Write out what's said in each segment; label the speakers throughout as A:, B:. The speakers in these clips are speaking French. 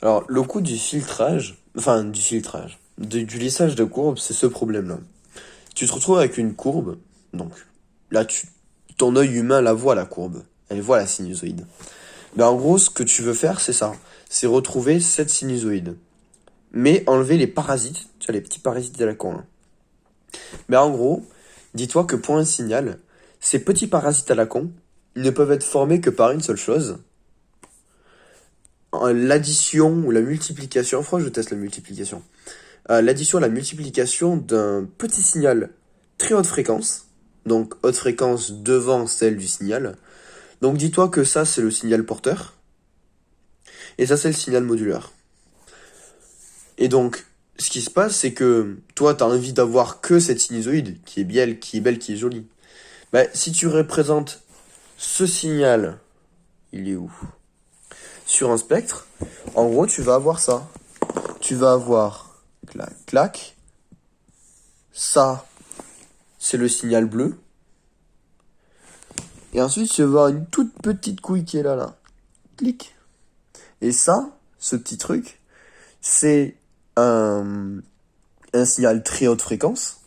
A: Alors, le coût du filtrage, du lissage de courbe, c'est ce problème-là. Tu te retrouves avec une courbe, donc là, ton œil humain la voit, la courbe. Elle voit la sinusoïde. Mais en gros, ce que tu veux faire, c'est ça. C'est retrouver cette sinusoïde. Mais enlever les parasites, tu vois, les petits parasites de la con, là. Mais en gros, dis-toi que pour un signal, ces petits parasites à la con, ils ne peuvent être formés que par une seule chose. L'addition ou la multiplication, je teste la multiplication. L'addition ou la multiplication d'un petit signal très haute fréquence, donc haute fréquence devant celle du signal. Donc dis-toi que ça c'est le signal porteur, et ça c'est le signal modulaire. Et donc, ce qui se passe, c'est que toi t'as envie d'avoir que cette sinusoïde, qui est belle, qui est jolie. Bah, si tu représentes ce signal, il est où? Sur un spectre, en gros tu vas avoir ça. Tu vas avoir clac, clac. Ça, c'est le signal bleu. Et ensuite, tu vas avoir une toute petite couille qui est là. Clic. Et ça, ce petit truc, c'est un signal très haute fréquence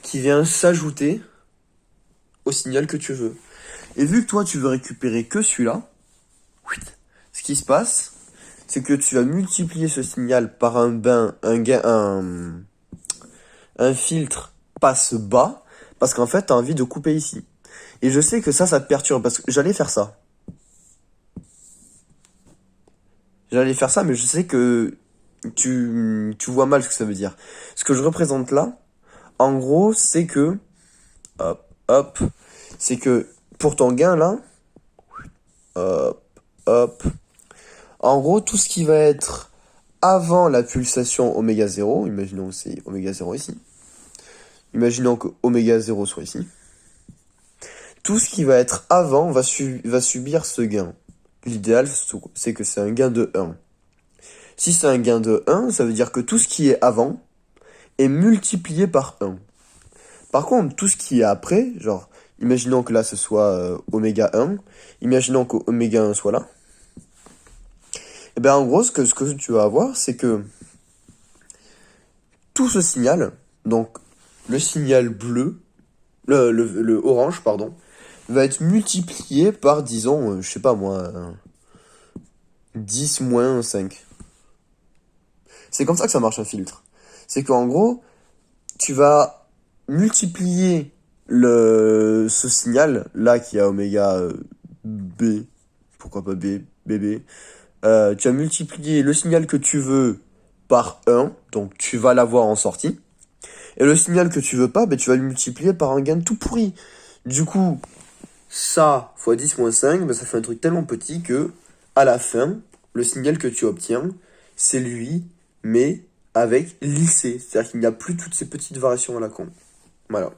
A: qui vient s'ajouter au signal que tu veux. Et vu que toi, tu veux récupérer que celui-là, ce qui se passe, c'est que tu vas multiplier ce signal par un filtre passe bas, parce qu'en fait, tu as envie de couper ici. Et je sais que ça te perturbe, parce que j'allais faire ça. Mais je sais que tu vois mal ce que ça veut dire. Ce que je représente là, en gros, c'est que, hop, c'est que pour ton gain là, hop, en gros, tout ce qui va être avant la pulsation oméga 0, imaginons que c'est oméga 0 ici, imaginons que oméga 0 soit ici, tout ce qui va être avant va subir ce gain. L'idéal, c'est que c'est un gain de 1. Si c'est un gain de 1, ça veut dire que tout ce qui est avant est multiplié par 1. Par contre, tout ce qui est après, genre, imaginons que là ce soit oméga 1, imaginons que oméga 1 soit là, et bien en gros, ce que tu vas avoir, c'est que tout ce signal, donc le signal bleu, le orange, pardon, va être multiplié par, disons, je sais pas moi, 10 moins 5. C'est comme ça que ça marche un filtre. C'est qu'en gros, tu vas multiplier ce signal, là qui a oméga B, pourquoi pas B, BB, tu vas multiplier le signal que tu veux par 1, donc tu vas l'avoir en sortie. Et le signal que tu veux pas, tu vas le multiplier par un gain tout pourri. Du coup, ça fois 10 moins 5, ça fait un truc tellement petit que, à la fin, le signal que tu obtiens, c'est lui, mais avec lissé. C'est-à-dire qu'il n'y a plus toutes ces petites variations à la con. Voilà.